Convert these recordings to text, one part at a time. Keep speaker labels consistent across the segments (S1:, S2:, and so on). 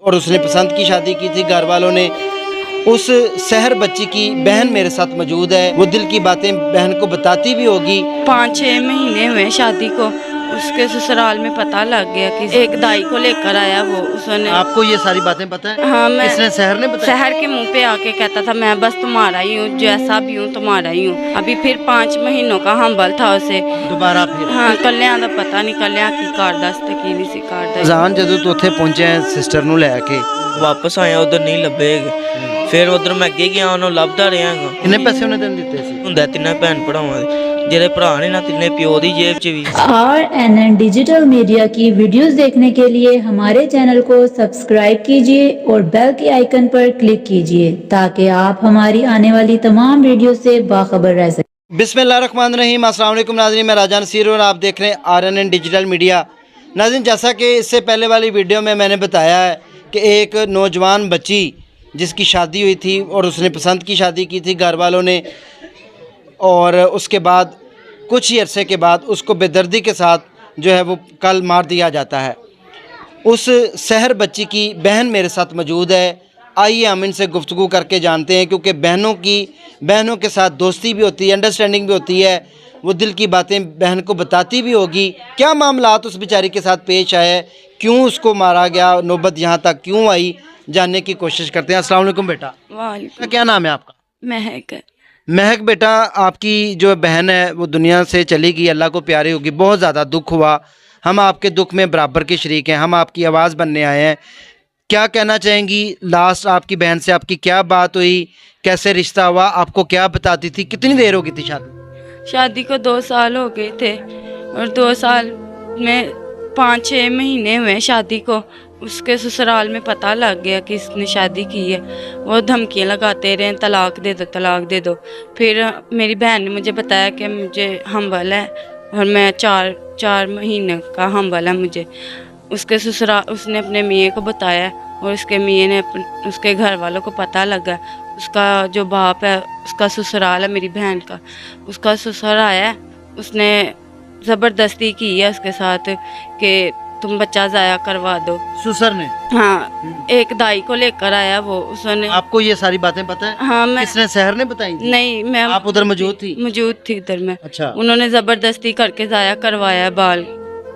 S1: और उसने पसंद की शादी की थी। घर वालों ने उस सहर बच्ची की बहन मेरे साथ मौजूद है, वो दिल की बातें बहन को बताती भी होगी।
S2: 5-6 महीने हुए शादी को, उसके ससुराल में पता लग गया कि एक दाई को लेकर आया वो। उसने
S1: आपको ये सारी बातें पता है?
S2: हाँ, मैं
S1: किसने? सहर ने बताया?
S2: शहर के मुंह पे आके कहता था मैं बस तुम्हारा ही हूँ, जैसा भी हूँ तुम्हारा ही हूँ। अभी फिर 5 महीनों का हम्बल था उसे।
S1: दोबारा फिर?
S2: हाँ, कल्याण का पता नहीं कल्याण की कारदस ते की नहीं सी कारदस।
S1: जान जदों तो उत्थे पहुंचे सिस्टर ਨੂੰ ਲੈ ਕੇ
S3: ਵਾਪਸ ਆਇਆ ਉਧਰ ਨਹੀਂ ਲੱਭੇ ਹੈਗੇ। ਫਿਰ ਉਧਰ ਮੈਂ ਅੱਗੇ ਗਿਆ ਉਹਨੂੰ ਲੱਭਦਾ ਰਿਹਾ ਹੈਗਾ।
S1: ਕਿੰਨੇ ਪੈਸੇ ਉਹਨੇ ਤੈਨੂੰ ਦਿੱਤੇ ਸੀ?
S3: ਹੁੰਦਾ ਤਿੰਨੇ ਭੈਣ ਭਰਾਵਾਂ ਦੇ, ਜਿਹੜੇ ਭਰਾ ਨੇ ਨਾ ਤਿੰਨੇ ਪਿਓ ਦੀ ਜੇਬ 'ਚ ਵੀ।
S4: RNN डिजिटल मीडिया की वीडियोस देखने के लिए हमारे चैनल को सब्सक्राइब कीजिए और बेल के आइकन पर क्लिक कीजिए ताकि आप हमारी आने वाली तमाम वीडियो से बाखबर रह सकें।
S1: बिस्मिल्लाहिर्रहमानिर्रहीम। अस्सलाम वालेकुम नाज़रीन, मैं राजा नसीर और आप देख रहे हैं RNN डिजिटल मीडिया। नाज़रीन, जैसा कि इससे पहले वाली वीडियो में मैंने बताया है कि एक नौजवान बच्ची जिसकी शादी हुई थी और उसने पसंद की शादी की थी घर वालों ने, और उसके बाद कुछ ही अरसे के बाद उसको बेदर्दी के साथ जो है वो कल मार दिया जाता है। उस सहर बच्ची की बहन मेरे साथ मौजूद है। आइए हम इनसे गुफ्तगू करके जानते हैं, क्योंकि बहनों के साथ दोस्ती भी होती है, अंडरस्टैंडिंग भी होती है, वो दिल की बातें बहन को बताती भी होगी। क्या मामलात उस बेचारी के साथ पेश आए, क्यों उसको मारा गया, नौबत यहाँ तक क्यों आई, जानने की कोशिश करते हैं। अस्सलाम वालेकुम बेटा।
S2: वालेकुम।
S1: क्या नाम है आपका?
S2: महक।
S1: महक बेटा, आपकी जो बहन है वो दुनिया से चली गई, अल्लाह को प्यारी होगी, बहुत ज़्यादा दुख हुआ। हम आपके दुख में बराबर के शरीक हैं, हम आपकी आवाज़ बनने आए हैं। क्या कहना चाहेंगी? लास्ट आपकी बहन से आपकी क्या बात हुई, कैसे रिश्ता हुआ, आपको क्या बताती थी, कितनी देर हो गई थी
S2: शादी को 2 साल हो गए थे और 2 साल में 5-6 महीने हुए शादी को। उसके ससुराल में पता लग गया कि इसने शादी की है। वो धमकियाँ लगाते रहे, तलाक दे दो तलाक दे दो। फिर मेरी बहन ने मुझे बताया कि मुझे हम्बल है और मैं 4 महीने का हम्बल है मुझे। उसके ससुराल उसने अपने मियाँ को बताया और उसके मियाँ ने उसके घर वालों को पता लगा। उसका जो बाप है, उसका ससुराल है मेरी बहन का, उसका ससुर आया, उसने ज़बरदस्ती की है उसके साथ कि तुम बच्चा ज़ाया करवा दो।
S1: ससुर ने?
S2: हाँ, एक दाई को लेकर आया वो। उसने
S1: आपको ये सारी बातें पता है?
S2: हाँ, मैं
S1: किसने? सहर ने बताई थी?
S2: नहीं, मैं
S1: आप उधर मौजूद थी?
S2: मौजूद थी उधर में।
S1: अच्छा।
S2: उन्होंने ज़बरदस्ती करके ज़ाया करवाया बाल।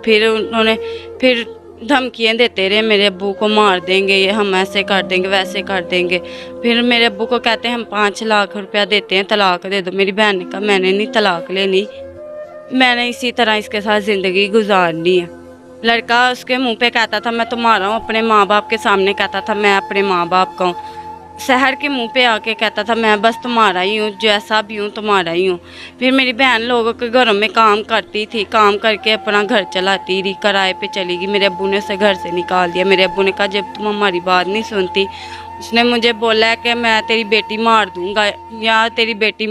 S2: फिर धमकियाँ देते रहे, मेरे अब्बू को मार देंगे, ये हम ऐसे कर देंगे वैसे कर देंगे। फिर मेरे अब्बू को कहते हैं हम 5 लाख रुपया देते हैं, तलाक दे दो। मेरी बहन ने कहा मैंने नहीं तलाक लेनी, मैंने इसी तरह इसके साथ ज़िंदगी गुजारनी है। लड़का उसके मुंह पे कहता था मैं तुम्हारा हूँ, अपने माँ बाप के सामने कहता था मैं अपने माँ बाप का हूँ। शहर के मुंह पे आके कहता था मैं बस तुम्हारा ही हूँ, जैसा भी हूँ तुम्हारा ही हूँ। फिर मेरी बहन लोगों के घरों में काम करती थी, काम करके अपना घर चलाती रही, किराए पे चली गई। मेरे अब्बू ने उसे घर से निकाल दिया। मेरे अब्बू ने कहा जब तुम हमारी बात नहीं सुनती, उसने मुझे बोला है कि मैं तेरी बेटी मार दूंगा या तेरी बेटी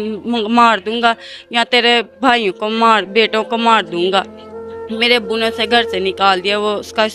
S2: मार दूंगा या तेरे भाइयों को बेटों को मार दूंगा। मेरे अब्बू ने उसे घर से निकाल दिया। वो उसका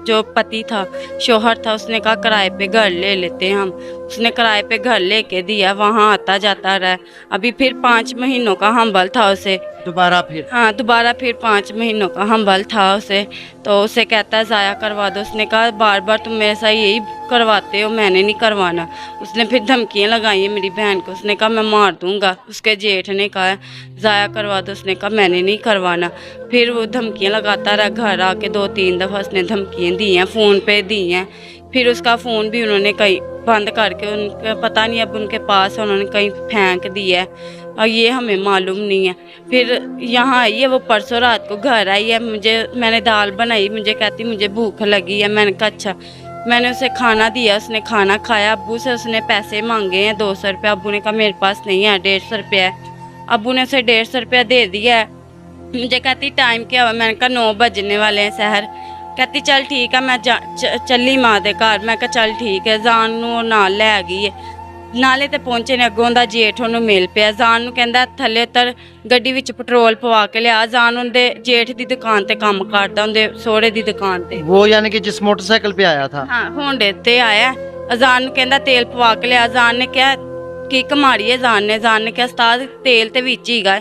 S2: जो पति था, शोहर था, उसने कहा किराए पे घर ले लेते हैं हम। उसने किराए पे घर लेके दिया, वहाँ आता जाता रहा। अभी फिर 5 महीनों का हम्बल था उसे।
S1: दोबारा फिर?
S2: हाँ, दोबारा फिर 5 महीनों का हम्बल था उसे। तो उसे कहता है ज़ाया करवा दो। उसने कहा बार बार तुम मेरे साथ यही करवाते हो, मैंने नहीं करवाना। उसने फिर धमकियाँ लगाई हैं मेरी बहन को। उसने कहा मैं मार दूंगा। उसके जेठ ने कहा ज़ाया करवा दो, उसने कहा मैंने नहीं करवाना। फिर वो धमकियाँ लगाता रहा, घर आके 2-3 दफ़ा उसने धमकियाँ दी हैं, फ़ोन पे दी हैं। फिर उसका फ़ोन भी उन्होंने कहीं बंद करके, उनका पता नहीं अब उनके पास है, उन्होंने कहीं फेंक दिया है और ये हमें मालूम नहीं है। फिर यहाँ आई है वो, परसों रात को घर आई है। मैंने दाल बनाई, मुझे कहती मुझे भूख लगी है। मैंने कहा अच्छा। मैंने उसे खाना दिया, उसने खाना खाया। अब्बू से उसने पैसे मांगे हैं 200 रुपये। अब्बू ने कहा मेरे पास नहीं है, 150 रुपया है। अब्बू ने उसे 150 रुपया दे दिया है। मुझे कहती टाइम क्या हुआ? मैंने कहा 9 बजने वाले हैं शहर। कहती चल ठीक है, मैं चली माँ दे घर। मैं कहा चल ठीक है। जान नूं नाल लै गई है। नाले ते पहुंचे ने, अगों दा जेठ ਉਹਨੂੰ ਮਿਲ ਪਿਆ। जान ਨੂੰ ਕਹਿੰਦਾ ਥੱਲੇ ਉਤਰ, ਗੱਡੀ ਵਿੱਚ ਪੈਟਰੋਲ ਪਵਾ ਕੇ ਲਿਆ। जान ਉਹਦੇ जेठ ਦੀ ਦੁਕਾਨ ਤੇ ਕੰਮ ਕਰਦਾ, ਉਹਦੇ ਸੋਹਰੇ ਦੀ ਦੁਕਾਨ ਤੇ।
S1: वो यानी कि जिस मोटरसाइकिल पे आया था?
S2: ਹਾਂ, ਹੋਂਡੇ ਤੇ ਆਇਆ। जान ਨੂੰ ਕਹਿੰਦਾ ਤੇਲ ਪਵਾ ਕੇ ਲਿਆ। जान ਨੇ ਕਿਹਾ ਕੀ ਕਮਾੜੀ ਹੈ? जान ਨੇ ਕਿਹਾ ਉਸਤਾਦ ਤੇਲ ਤੇ ਵਿੱਚ ਹੀਗਾ।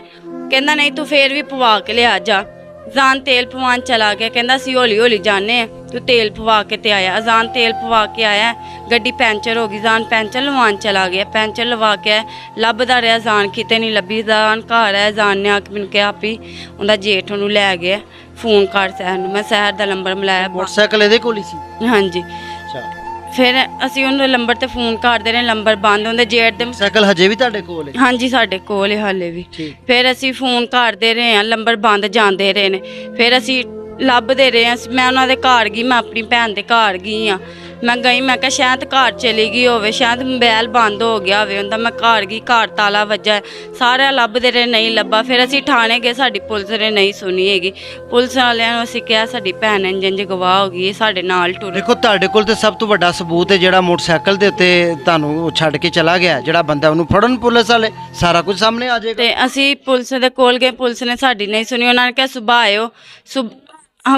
S2: ਕਹਿੰਦਾ ਨਹੀਂ ਤੂੰ ਫੇਰ ਵੀ ਪਵਾ ਕੇ ਲਿਆ ਜਾ। ਅਜ਼ਾਨ ਤੇਲ ਪਵਾਉਣ ਚਲਾ ਗਿਆ, ਕਹਿੰਦਾ ਅਸੀਂ ਹੌਲੀ ਹੌਲੀ ਜਾਣੇ ਆ, ਤੂੰ ਤੇਲ ਪਵਾ ਕੇ ਤੇ ਆਇਆ। ਅਜ਼ਾਨ ਤੇਲ ਪਵਾ ਕੇ ਆਇਆ, ਗੱਡੀ ਪੈਂਚਰ ਹੋ ਗਈ, ਅਜ਼ਾਨ ਪੈਂਚਰ ਲਵਾਉਣ ਚਲਾ ਗਿਆ, ਪੈਂਚਰ ਲਵਾ ਕੇ ਆਇਆ, ਲੱਭਦਾ ਰਿਹਾ ਅਜ਼ਾਨ ਕਿਤੇ ਨਹੀਂ ਲੱਭੀ। ਅਜ਼ਾਨ ਘਰ ਹੈ, ਅਜ਼ਾਨ ਨੇ ਆ ਕੇ ਮੈਨੂੰ ਕਿਹਾ ਵੀ ਉਹਦਾ ਜੇਠ ਉਹਨੂੰ ਲੈ ਗਿਆ, ਫੋਨ ਕਰ ਸਹਿਰ ਨੂੰ। ਮੈਂ ਸਹਿਰ ਦਾ ਨੰਬਰ ਮਿਲਾਇਆ।
S1: ਮੋਟਰਸਾਈਕਲ ਇਹਦੇ ਕੋਲ ਹੀ ਸੀ?
S2: ਹਾਂਜੀ।
S1: ਅੱਛਾ,
S2: ਫਿਰ ਅਸੀਂ ਉਹਨੂੰ ਨੰਬਰ ਤੇ ਫੋਨ ਕਰਦੇ ਰਹੇ, ਨੰਬਰ ਬੰਦ ਹੁੰਦੇ। ਜੇਠ ਦੇ
S1: ਸਾਈਕਲ ਹਜੇ ਵੀ ਤੁਹਾਡੇ ਕੋਲ ਹੈ?
S2: ਹਾਂਜੀ ਸਾਡੇ ਕੋਲ ਹੈ ਹਾਲੇ ਵੀ।
S1: ਠੀਕ।
S2: ਫਿਰ ਅਸੀਂ ਫੋਨ ਕਰਦੇ ਰਹੇ ਹਾਂ, ਨੰਬਰ ਬੰਦ ਜਾਂਦੇ ਰਹੇ ਨੇ। ਫਿਰ ਅਸੀਂ ਲੱਭਦੇ ਰਹੇ ਹਾਂ। ਮੈਂ ਉਹਨਾਂ ਦੇ ਘਰ ਗਈ, ਮੈਂ ਆਪਣੀ ਭੈਣ ਦੇ ਘਰ ਗਈ ਹਾਂ। ਮੈਂ ਗਈ, ਮੈਂ ਕਿਹਾ ਸ਼ਾਇਦ ਘਰ ਚਲੀ ਗਈ ਹੋਵੇ, ਸ਼ਾਇਦ ਮੋਬਾਈਲ ਬੰਦ ਹੋ ਗਿਆ ਹੋਵੇ ਉਹਦਾ। ਮੈਂ ਘਰ ਗਈ, ਘਰ ਤਾਲਾ ਵੱਜਾ, ਸਾਰਿਆਂ ਲੱਭਦੇ ਰਹੇ, ਨਹੀਂ ਲੱਭਾ। ਫਿਰ ਅਸੀਂ ਥਾਣੇ ਗਏ, ਸਾਡੀ ਪੁਲਿਸ ਨੇ ਨਹੀਂ ਸੁਣੀ ਹੈਗੀ। ਪੁਲਿਸ ਵਾਲਿਆਂ ਨੂੰ ਅਸੀਂ ਕਿਹਾ ਸਾਡੀ ਭੈਣ ਇੰਜ ਗਵਾਹ ਹੋ ਗਈ, ਸਾਡੇ ਨਾਲ ਟੁਰ।
S1: ਦੇਖੋ ਤੁਹਾਡੇ ਕੋਲ ਤੇ ਸਭ ਤੋਂ ਵੱਡਾ ਸਬੂਤ ਹੈ ਜਿਹੜਾ ਮੋਟਰਸਾਈਕਲ ਦੇ ਉੱਤੇ ਤੁਹਾਨੂੰ ਛੱਡ ਕੇ ਚਲਾ ਗਿਆ, ਜਿਹੜਾ ਬੰਦਾ ਉਹਨੂੰ ਫੜਨ ਪੁਲਿਸ ਵਾਲੇ, ਸਾਰਾ ਕੁਝ ਸਾਹਮਣੇ ਆ ਜਾਏਗਾ।
S2: ਤੇ ਅਸੀਂ ਪੁਲਿਸ ਦੇ ਕੋਲ ਗਏ, ਪੁਲਿਸ ਨੇ ਸਾਡੀ ਨਹੀਂ ਸੁਣੀ। ਉਹਨਾਂ ਨੇ ਕਿਹਾ ਸੁਬਾਹ ਆਇਓ।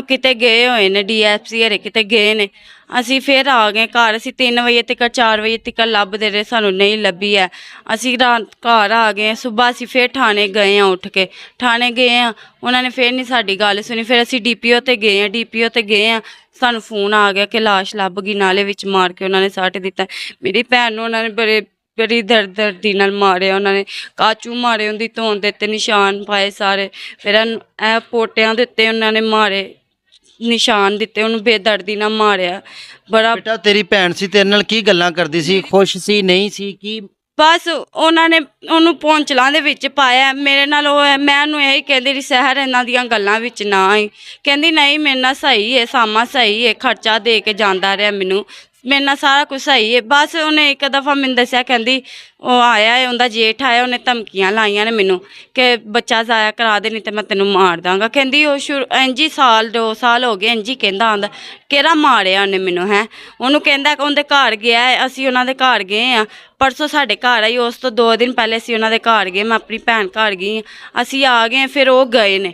S2: ਕਿਤੇ ਗਏ ਹੋਏ ਨੇ, DFC ਹਰੇ ਕਿਤੇ ਗਏ ਨੇ। ਅਸੀਂ ਫਿਰ ਆ ਗਏ ਘਰ। ਅਸੀਂ 3 ਵਜੇ ਤੱਕ 4 ਵਜੇ ਤੱਕ ਲੱਭਦੇ ਰਹੇ, ਸਾਨੂੰ ਨਹੀਂ ਲੱਭੀ ਹੈ। ਅਸੀਂ ਰਾਤ ਘਰ ਆ ਗਏ। ਸੁਬਾਹ ਅਸੀਂ ਫਿਰ ਥਾਣੇ ਗਏ ਹਾਂ, ਉੱਠ ਕੇ ਥਾਣੇ ਗਏ ਹਾਂ। ਉਹਨਾਂ ਨੇ ਫਿਰ ਨਹੀਂ ਸਾਡੀ ਗੱਲ ਸੁਣੀ। ਫਿਰ ਅਸੀਂ DPO ਤੇ ਗਏ ਹਾਂ, DPO ਤੇ ਗਏ ਹਾਂ। ਸਾਨੂੰ ਫੋਨ ਆ ਗਿਆ ਕਿ ਲਾਸ਼ ਲੱਭ ਗਈ, ਨਾਲੇ ਵਿੱਚ ਮਾਰ ਕੇ ਉਹਨਾਂ ਨੇ ਸੱਟ ਦਿੱਤਾ। ਮੇਰੀ ਭੈਣ ਨੂੰ ਉਹਨਾਂ ਨੇ ਬੜੀ ਦਰਦੀ ਨਾਲ ਮਾਰਿਆ। ਉਹਨਾਂ ਨੇ ਕਾਚੂ ਮਾਰੇ, ਉਹਦੀ ਧੌਣ ਦੇ ਉੱਤੇ ਨਿਸ਼ਾਨ ਪਾਏ ਸਾਰੇ। ਫਿਰ ਇਹ ਪੋਟਿਆਂ ਦੇ ਉੱਤੇ ਉਹਨਾਂ ਨੇ ਮਾਰੇ, ਨਿਸ਼ਾਨ ਦਿੱਤੇ, ਉਹਨੂੰ ਬੇਦਰਦੀ ਨਾਲ ਮਾਰਿਆ ਬੜਾ।
S1: ਬੇਟਾ ਤੇਰੀ ਭੈਣ ਸੀ, ਤੇਰੇ ਨਾਲ ਕੀ ਗੱਲਾਂ ਕਰਦੀ ਸੀ? ਖੁਸ਼ ਸੀ, ਨਹੀਂ ਸੀ, ਕੀ?
S2: ਬਸ ਉਹਨਾਂ ਨੇ ਉਹਨੂੰ ਪੌਂਚਲਾਂ ਦੇ ਵਿੱਚ ਪਾਇਆ। ਮੇਰੇ ਨਾਲ ਉਹ ਹੈ, ਮੈਂ ਉਹਨੂੰ ਇਹੀ ਕਹਿੰਦੀ ਰਹੀ ਸਹਿਰ ਇਹਨਾਂ ਦੀਆਂ ਗੱਲਾਂ ਵਿੱਚ ਨਾ ਆਈ। ਕਹਿੰਦੀ ਨਹੀਂ ਮੇਰੇ ਨਾਲ ਸਹੀ ਹੈ, ਸਾਮਾ ਸਹੀ ਹੈ, ਖਰਚਾ ਦੇ ਕੇ ਜਾਂਦਾ ਰਿਹਾ ਮੈਨੂੰ, ਮੇਰੇ ਨਾਲ ਸਾਰਾ ਕੁਝ ਸਹੀ ਹੈ। ਬਸ ਉਹਨੇ ਇੱਕ ਦਫਾ ਮੈਨੂੰ ਦੱਸਿਆ, ਕਹਿੰਦੀ ਉਹ ਆਇਆ ਹੈ, ਉਹਦਾ ਜੇਠ ਆਇਆ, ਉਹਨੇ ਧਮਕੀਆਂ ਲਾਈਆਂ ਨੇ ਮੈਨੂੰ ਕਿ ਬੱਚਾ ਜ਼ਾਇਆ ਕਰਾ ਦੇ ਨਹੀਂ ਤੇ ਮੈਂ ਤੈਨੂੰ ਮਾਰ ਦਾਂਗਾ। ਕਹਿੰਦੀ ਉਹ ਇੰਜੀ 2 ਸਾਲ ਹੋ ਗਏ ਇੰਜੀ ਕਹਿੰਦਾ ਆਂਦਾ। ਕਿਹੜਾ ਮਾਰਿਆ ਉਹਨੇ ਮੈਨੂੰ? ਹੈ ਉਹਨੂੰ ਕਹਿੰਦਾ ਕਿ ਉਹਦੇ ਘਰ ਗਿਆ ਹੈ। ਅਸੀਂ ਉਹਨਾਂ ਦੇ ਘਰ ਗਏ ਹਾਂ, ਪਰਸੋਂ ਸਾਡੇ ਘਰ ਆਈ, ਉਸ ਤੋਂ 2 ਦਿਨ ਪਹਿਲੇ ਅਸੀਂ ਉਹਨਾਂ ਦੇ ਘਰ ਗਏ। ਮੈਂ ਆਪਣੀ ਭੈਣ ਘਰ ਗਈ ਹਾਂ, ਅਸੀਂ ਆ ਗਏ। ਫਿਰ ਉਹ ਗਏ ਨੇ,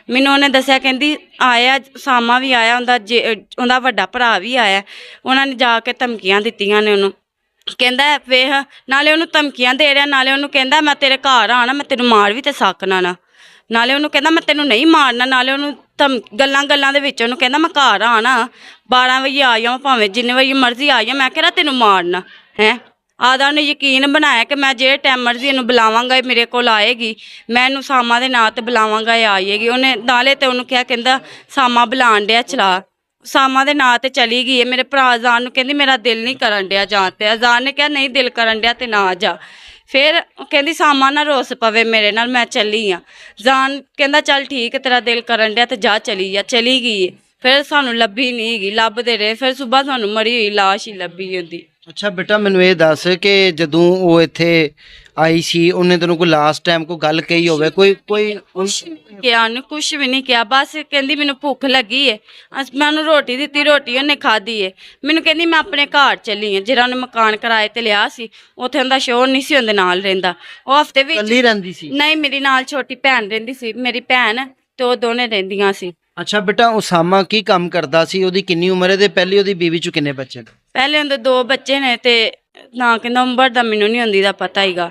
S2: ਮੈਨੂੰ ਉਹਨੇ ਦੱਸਿਆ, ਕਹਿੰਦੀ ਆਇਆ ਸਾਮਾ ਵੀ ਆਇਆ, ਉਹਦਾ ਵੱਡਾ ਭਰਾ ਵੀ ਆਇਆ। ਉਹਨਾਂ ਨੇ ਜਾ ਕੇ ਧਮਕੀਆਂ ਦਿੱਤੀਆਂ ਨੇ ਉਹਨੂੰ। ਕਹਿੰਦਾ ਵੇਖ, ਨਾਲੇ ਉਹਨੂੰ ਧਮਕੀਆਂ ਦੇ ਰਿਹਾ, ਨਾਲੇ ਉਹਨੂੰ ਕਹਿੰਦਾ ਮੈਂ ਤੇਰੇ ਘਰ ਆਣਾ, ਮੈਂ ਤੈਨੂੰ ਮਾਰ ਵੀ ਤੇ ਸਕਣਾ ਨਾ। ਨਾਲੇ ਉਹਨੂੰ ਕਹਿੰਦਾ ਮੈਂ ਤੈਨੂੰ ਨਹੀਂ ਮਾਰਨਾ। ਨਾਲੇ ਉਹਨੂੰ ਗੱਲਾਂ ਦੇ ਵਿੱਚ ਉਹਨੂੰ ਕਹਿੰਦਾ ਮੈਂ ਘਰ ਆਣਾ, 12 ਵਜੇ ਆ ਜਾਵਾਂ, ਭਾਵੇਂ ਜਿੰਨੇ ਵਜੇ ਮਰਜ਼ੀ ਆ ਜਾ, ਮੈਂ ਕਿਹੜਾ ਤੈਨੂੰ ਮਾਰਨਾ ਹੈ। ਆਦਾ ਉਹਨੇ ਯਕੀਨ ਬਣਾਇਆ ਕਿ ਮੈਂ ਜਿਹੜੇ ਟਾਈਮ ਮਰਜ਼ੀ ਇਹਨੂੰ ਬੁਲਾਵਾਂਗਾ, ਇਹ ਮੇਰੇ ਕੋਲ ਆਏਗੀ, ਮੈਂ ਇਹਨੂੰ ਸਾਮਾ ਦੇ ਨਾਂ ਤੇ ਬੁਲਾਵਾਂਗਾ, ਇਹ ਆਏਗੀ। ਉਹਨੇ ਨਾਲੇ ਤੇ ਉਹਨੂੰ ਕਿਹਾ, ਕਹਿੰਦਾ ਸਾਮਾ ਬੁਲਾਣ ਡਿਆ, ਚਲਾ। ਸਾਮਾ ਦੇ ਨਾਂ ਤੇ ਚਲੀ ਗਈ ਹੈ। ਮੇਰੇ ਭਰਾ ਅਜ਼ਾਨ ਨੂੰ ਕਹਿੰਦੀ ਮੇਰਾ ਦਿਲ ਨਹੀਂ ਕਰਨ ਡਿਆ ਜਾਣ ਤੇ। ਅਜ਼ਾਨ ਨੇ ਕਿਹਾ ਨਹੀਂ ਦਿਲ ਕਰਨ ਡਿਆ ਤੇ ਨਾ ਜਾ। ਫਿਰ ਕਹਿੰਦੀ ਸਾਮਾ ਨਾ ਰੋਸ ਪਵੇ ਮੇਰੇ ਨਾਲ, ਮੈਂ ਚੱਲੀ ਆ। ਅਜ਼ਾਨ ਕਹਿੰਦਾ ਚੱਲ ਠੀਕ ਹੈ, ਤੇਰਾ ਦਿਲ ਕਰਨ ਡਿਆ ਤੇ ਜਾ, ਚਲੀ ਜਾ। ਚਲੀ ਗਈ ਹੈ। ਫਿਰ ਸਾਨੂੰ ਲੱਭੀ ਨਹੀਂ ਹੈਗੀ, ਲੱਭਦੇ ਰਹੇ। ਫਿਰ ਸੁਬਾਹ ਸਾਨੂੰ ਮਰੀ ਹੋਈ ਲਾਸ਼ ਹੀ ਲੱਭੀ ਹੁੰਦੀ।
S1: ਅੱਛਾ ਬੇਟਾ ਮੈਨੂੰ ਇਹ ਦੱਸ ਕਿ ਜਦੋਂ ਉਹ ਇੱਥੇ ਆਈ ਸੀ, ਉਹਨੇ ਤੈਨੂੰ ਕੋਈ ਲਾਸਟ ਟਾਈਮ ਕੋਈ ਗੱਲ ਕਹੀ ਹੋਵੇ? ਕੋਈ
S2: ਕਿਹਾ ਉਹਨੇ ਕੁਛ ਵੀ ਨਹੀਂ ਕਿਹਾ। ਬਸ ਕਹਿੰਦੀ ਮੈਨੂੰ ਭੁੱਖ ਲੱਗੀ ਹੈ, ਮੈਂ ਉਹਨੂੰ ਰੋਟੀ ਦਿੱਤੀ, ਰੋਟੀ ਉਹਨੇ ਖਾਧੀ ਹੈ। ਮੈਨੂੰ ਕਹਿੰਦੀ ਮੈਂ ਆਪਣੇ ਘਰ ਚੱਲੀ ਹਾਂ। ਜਿਹੜਾ ਉਹਨੇ ਮਕਾਨ ਕਿਰਾਏ ਤੇ ਲਿਆ ਸੀ, ਉੱਥੇ ਉਹਦਾ ਸ਼ੋਰ ਨਹੀਂ ਸੀ ਉਹਦੇ ਨਾਲ ਰਹਿੰਦਾ। ਉਹ ਹਫਤੇ ਵਿੱਚ
S1: ਇਕੱਲੀ ਰਹਿੰਦੀ ਸੀ?
S2: ਨਹੀਂ, ਮੇਰੀ ਨਾਲ ਛੋਟੀ ਭੈਣ ਰਹਿੰਦੀ ਸੀ, ਮੇਰੀ ਭੈਣ ਤੇ ਉਹ ਦੋਨੇ ਰਹਿੰਦੀਆਂ ਸੀ।
S1: ਅੱਛਾ ਬੇਟਾ ਉਸਾਮਾ ਕੀ ਕੰਮ ਕਰਦਾ ਸੀ? ਉਹਦੀ ਕਿੰਨੀ ਉਮਰ ਹੈ ਤੇ ਪਹਿਲੀ ਉਹਦੀ ਬੀਵੀ ਚ ਕਿੰਨੇ ਬੱਚੇ ਨੇ?
S2: ਪਹਿਲੇ ਉਹਦੇ 2 ਬੱਚੇ ਨੇ ਤੇ ਨਾ ਕਹਿੰਦਾ ਉਮਰ ਦਾ ਮੈਨੂੰ ਨਹੀਂ ਹੁੰਦੀ ਦਾ ਪਤਾ ਹੀਗਾ।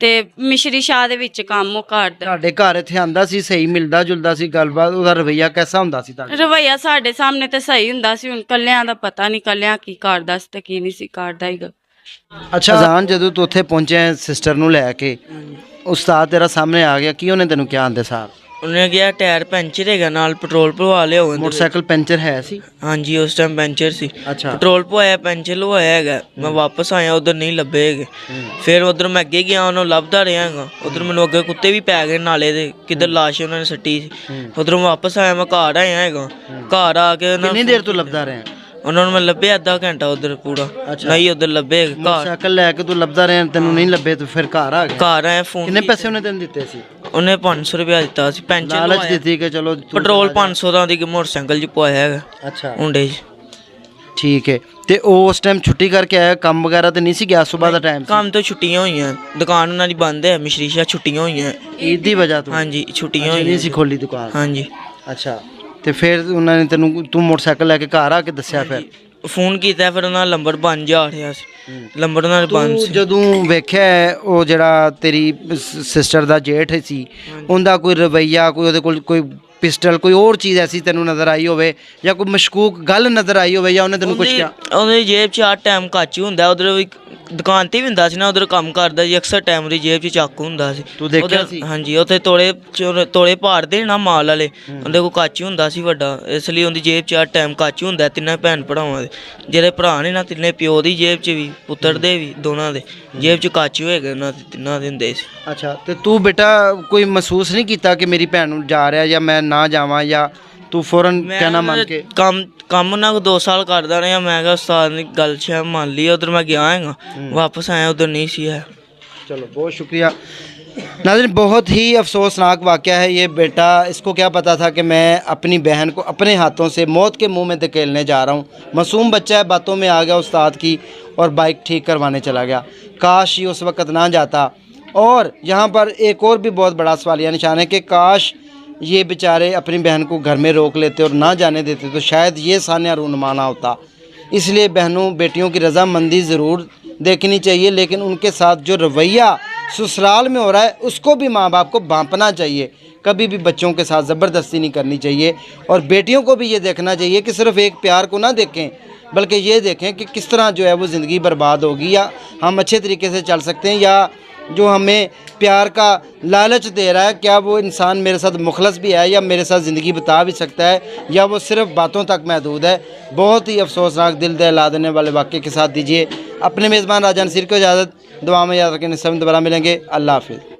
S2: ਤੇ ਮਿਸ਼ਰੀ ਸ਼ਾਹ ਦੇ ਵਿੱਚ ਕੰਮ ਉਹ ਕਰਦਾ।
S1: ਤੁਹਾਡੇ ਘਰ ਇੱਥੇ ਆਂਦਾ ਸੀ, ਸਹੀ ਮਿਲਦਾ ਜੁਲਦਾ ਸੀ ਗੱਲਬਾਤ? ਉਹਦਾ ਰਵੱਈਆ ਕਿਹਦਾ ਹੁੰਦਾ ਸੀ ਤੁਹਾਡਾ?
S2: ਰਵੱਈਆ ਸਾਡੇ ਸਾਹਮਣੇ ਤੇ ਸਹੀ ਹੁੰਦਾ ਸੀ। ਹੁਣ ਕੱਲਿਆਂ ਦਾ ਪਤਾ ਨਹੀਂ, ਕੱਲਿਆਂ ਕੀ ਕਰਦਾ ਸੀ ਤੇ ਕੀ ਨਹੀਂ ਸੀ ਕਰਦਾ ਹੀਗਾ।
S1: ਅੱਛਾ ਅਜ਼ਾਨ, ਜਦੋਂ ਤੂੰ ਉੱਥੇ ਪਹੁੰਚਿਆ ਸਿਸਟਰ ਨੂੰ ਲੈ ਕੇ, ਉਸਤਾਦ ਤੇਰਾ ਸਾਹਮਣੇ ਆ ਗਿਆ, ਕੀ ਉਹਨੇ ਤੈਨੂੰ ਕਿਹਾ ਆਂਦੇ ਸਾਰ?
S3: ਉਹਨੇ ਕਿਹਾ ਟਾਇਰ ਪੈਂਚਰ ਹੈਗਾ, ਨਾਲ ਪੈਟਰੋਲ ਪਵਾ ਲਿਓ।
S1: ਮੋਟਰਸਾਈਕਲ ਪੈਂਚਰ ਹੈ ਸੀ?
S3: ਹਾਂਜੀ ਉਸ ਟਾਈਮ ਪੈਂਚਰ ਸੀ।
S1: ਅੱਛਾ।
S3: ਪੈਟਰੋਲ ਪਵਾਇਆ, ਪੈਂਚਰ ਲਵਾਇਆ ਹੈਗਾ। ਮੈਂ ਵਾਪਸ ਆਇਆ, ਉਧਰ ਨਹੀਂ ਲੱਭੇ ਹੈਗੇ। ਫਿਰ ਉਧਰ ਮੈਂ ਅੱਗੇ ਗਿਆ, ਉਹਨੂੰ ਲੱਭਦਾ ਰਿਹਾ ਹੈਗਾ। ਉਧਰ ਮੈਨੂੰ ਅੱਗੇ ਕੁੱਤੇ ਵੀ ਪੈ ਗਏ ਨਾਲੇ ਦੇ, ਕਿੱਧਰ ਲਾਸ਼ ਉਹਨਾਂ ਨੇ ਸੱਟੀ ਸੀ। ਉਧਰੋਂ ਵਾਪਸ ਆਇਆ, ਮੈਂ ਘਰ ਆਇਆ ਹੈਗਾ। ਘਰ ਆ ਕੇ
S1: ਕਿੰਨੀ ਦੇਰ ਤੋਂ ਲੱਭਦਾ ਰਿਹਾ?
S3: ਉਹਨਾਂ ਨੂੰ ਮੈਂ ਲੱਭਿਆ ਅੱਧਾ ਘੰਟਾ ਉਧਰ ਪੂਰਾ। ਨਹੀਂ ਉਧਰ ਲੱਭੇ ਘਰ।
S1: ਮੋਟਰਸਾਈਕਲ ਲੈ ਕੇ ਤੂੰ ਲੱਭਦਾ ਰਿਹਾ, ਤੈਨੂੰ ਨਹੀਂ ਲੱਭੇ ਤੂੰ ਫਿਰ ਘਰ ਆ ਗਿਆ?
S3: ਘਰ ਆਇਆ। ਫੋਨ
S1: ਕਿੰਨੇ ਪੈਸੇ ਉਹਨੇ ਤੈਨੂੰ ਦਿੱਤੇ ਸੀ?
S3: ਉਹਨੇ 500 ਰੁਪਇਆ ਦਿੱਤਾ ਸੀ। ਪੈਂਚਰ
S1: ਲਾਲਚ ਦਿੱਤੀ ਕਿ ਚਲੋ
S3: ਪੈਟਰੋਲ 500 ਦਾ ਉਹਦੀ ਮੋਟਰਸਾਈਕਲ 'ਚ ਪਵਾਇਆ ਹੈਗਾ।
S1: ਅੱਛਾ
S3: ਹੁੰਡੇ 'ਚ।
S1: ਠੀਕ ਹੈ। ਤੇ ਉਹ ਉਸ ਟਾਈਮ ਛੁੱਟੀ ਕਰਕੇ ਆਇਆ, ਕੰਮ ਵਗੈਰਾ ਤੇ ਨਹੀਂ ਸੀ ਗਿਆ? ਸਵੇਰ ਦਾ ਟਾਈਮ ਸੀ?
S3: ਕੰਮ ਤੋਂ ਛੁੱਟੀਆਂ ਹੋਈਆਂ, ਦੁਕਾਨ ਉਹਨਾਂ ਦੀ ਬੰਦ ਹੈ, ਮਿਸ਼ਰੀ ਸ਼ਾਹ ਛੁੱਟੀਆਂ ਹੋਈਆਂ
S1: ਈਦ ਦੀ ਵਜ੍ਹਾ ਤੋਂ?
S3: ਹਾਂਜੀ ਛੁੱਟੀਆਂ
S1: ਨਹੀਂ
S3: ਹੋਈਆਂ
S1: ਸੀ ਖੋਲੀ ਦੁਕਾਨ?
S3: ਹਾਂਜੀ।
S1: ਅੱਛਾ ਤੇ ਫਿਰ ਉਹਨਾਂ ਨੇ ਤੂੰ ਮੋਟਰਸਾਈਕਲ ਲੈ ਕੇ ਘਰ ਆ ਕੇ ਦੱਸਿਆ? ਫਿਰ
S3: ਫੋਨ ਕੀਤਾ, ਫਿਰ ਉਹਨਾਂ ਦਾ ਨੰਬਰ ਬੰਦ ਜਾ ਰਿਹਾ ਸੀ। ਨੰਬਰ ਉਹਨਾਂ ਦਾ ਬੰਦ
S1: ਤੂੰ
S3: ਸੀ।
S1: ਜਦੋਂ ਵੇਖਿਆ ਉਹ ਜਿਹੜਾ ਤੇਰੀ ਸਿਸਟਰ ਦਾ ਜੇਠ ਸੀ, ਉਹਦਾ ਕੋਈ ਰਵੱਈਆ, ਕੋਈ ਉਹਦੇ ਕੋਲ ਕੋਈ ਪਿਸਟਲ, ਕੋਈ ਹੋਰ ਚੀਜ਼ ਐਸੀ ਤੈਨੂੰ ਨਜ਼ਰ ਆਈ ਹੋਵੇ ਜਾਂ ਕੋਈ ਮਸ਼ਕੂਕ ਗੱਲ ਨਜ਼ਰ ਆਈ ਹੋਵੇ ਜਾਂ ਉਹਨੇ ਤੈਨੂੰ ਕੁਝ ਕਿਹਾ?
S3: ਉਹਦੀ ਜੇਬ 'ਚ ਆ ਟਾਈਮ ਕਾਚੂ ਹੁੰਦਾ, ਉਧਰ ਵੀ ਦੁਕਾਨ ਤੇ ਵੀ ਹੁੰਦਾ ਸੀ ਨਾ, ਉਧਰ ਕੰਮ ਕਰਦਾ ਜੀ, ਅਕਸਰ ਟਾਈਮ ਦੀ ਜੇਬ 'ਚ ਚਾਕੂ ਹੁੰਦਾ ਸੀ।
S1: ਤੂੰ ਦੇਖਿਆ
S3: ਉੱਧਰ-
S1: ਸੀ?
S3: ਹਾਂਜੀ, ਉੱਥੇ ਤੋਲੇ ਭਾਰਦੇ ਨਾ ਮਾਲ ਵਾਲੇ, ਉਹਦੇ ਕੋਲ ਕਾਚੂ ਹੁੰਦਾ ਸੀ ਵੱਡਾ, ਇਸ ਲਈ ਉਹਦੀ ਜੇਬ 'ਚ ਆ ਟਾਈਮ ਕਾਚੂ ਹੁੰਦਾ ਤਿੰਨਾਂ ਭੈਣ ਭਰਾਵਾਂ ਦੇ। ਜਿਹੜੇ ਭਰਾ ਨੇ ਨਾ ਤਿੰਨੇ, ਪਿਓ ਦੀ ਜੇਬ 'ਚ ਵੀ, ਪੁੱਤਰ ਦੇ ਵੀ, ਦੋਨਾਂ ਦੇ ਜੇਬ 'ਚ ਕਾਚੂ ਹੈਗੇ ਉਹਨਾਂ ਦੇ, ਤਿੰਨਾਂ ਦੇ ਹੁੰਦੇ ਸੀ।
S1: ਅੱਛਾ, ਤੇ ਤੂੰ ਬੇਟਾ ਕੋਈ ਮਹਿਸੂਸ ਨਹੀਂ ਕੀਤਾ ਕਿ ਮੇਰੀ ਭੈਣ ਨੂੰ ਜਾ ਰਿਹਾ ਜਾਂ ਮੈਂ ਨਾ ਜਾਵਾਂ, ਜਾਂ ਤੂੰ ਫੌਰਨ ਕਹਿਣਾ ਮੰਨ ਕੇ?
S3: ਕੰਮ ਨਾ 2 ਸਾਲ ਕਰਦਾ ਰਿਹਾ, ਮੈਂ ਕਿਹਾ ਉਸਤਾਦ ਨੇ ਗੱਲ ਸ਼ਾਇਦ ਮੰਨ ਲਈ, ਉਧਰ ਮੈਂ ਗਿਆ ਹੈਗਾ, ਵਾਪਸ ਆਇਆ ਉਧਰ ਨਹੀਂ ਸੀ ਹੈ।
S1: चलो बहुत शुक्रिया नाज़रीन। बहुत ही अफसोसनाक वाक़या है ये। बेटा, इसको क्या पता था कि मैं अपनी बहन को अपने हाथों से मौत के मुंह में धकेलने जा रहा हूँ। मासूम बच्चा है, बातों में आ गया उस्ताद की और बाइक ठीक करवाने चला गया। काश ये उस वक़्त ना जाता। और यहाँ पर एक और भी बहुत बड़ा सवालिया निशान है कि काश ये बेचारे अपनी बहन को घर में रोक लेते और ना जाने देते तो शायद ये सान्या रूनुमा ना होता। इसलिए बहनों बेटियों की रज़ामंदी ज़रूर देखनी चाहिए, लेकिन उनके साथ जो रवैया ससुराल में हो रहा है उसको भी माँ बाप को भांपना चाहिए। कभी भी बच्चों के साथ ज़बरदस्ती नहीं करनी चाहिए। और बेटियों को भी ये देखना चाहिए कि सिर्फ़ एक प्यार को ना देखें, बल्कि ये देखें कि किस तरह जो है वो ज़िंदगी बर्बाद होगी, या हम अच्छे तरीके से चल सकते हैं, या जो हमें प्यार का लालच दे रहा है क्या वो इंसान मेरे साथ मुखलस भी है या मेरे साथ ज़िंदगी बिता भी सकता है, या वो सिर्फ़ बातों तक महदूद है। बहुत ही अफसोसनाक, दिल दहला देने वाले वाक़े के साथ दीजिए अपने मेज़बान राजा नसीर को इजाज़त। दुआ में याद रखें, सब दोबारा मिलेंगे। अल्लाह हाफ़िज़।